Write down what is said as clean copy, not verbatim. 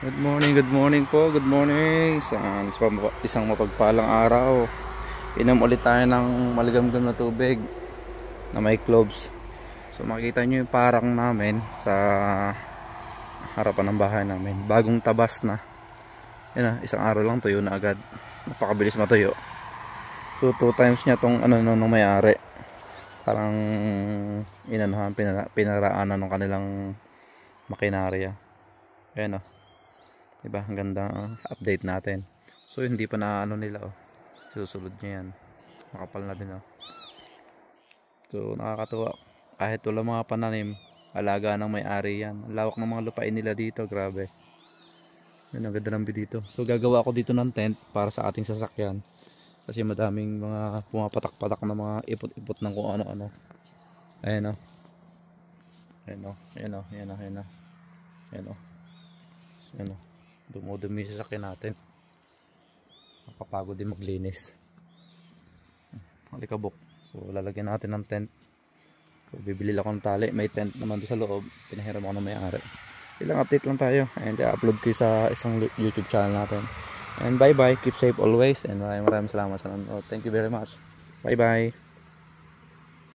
Good morning po, good morning. Isang mapagpalang araw. Inom ulit tayo ng maligamgam na tubig na may cloves. So makikita nyo yung parang namin sa harapan ng bahay namin. Bagong tabas na. Yan na, isang araw lang tuyo na agad. Napakabilis matuyo. So 2 times niya tong nung may-ari. Parang pinaraanan ng kanilang makinarya. Ayan o. Diba? Ang ganda update natin. So hindi pa na nila susunod niya yan. Makapal na din So nakakatuwa. Kahit wala mga pananim, alaga ng may-ari yan. Ang lawak ng mga lupain nila dito, grabe. Yun, ang ganda ng view dito. So gagawa ako dito ng tent para sa ating sasakyan. Kasi madaming mga pumapatak-patak na mga ipot-ipot ng kung ano-ano. Ayan o. Ayan o. Ayan o. Ayan o. Ayan o. Ayan o. Ayan o. Dumudumi sa sasakyan natin. Nakapagod din maglinis. Alikabok. So lalagyan natin ng tent. So bibili lang ako ng tali. May tent naman doon sa loob. Pinahiram ako ng may-ari. Ilang update lang tayo. And i-upload ko sa isang YouTube channel natin. And bye bye. Keep safe always. And maraming salamat sa nanonood. Thank you very much. Bye bye.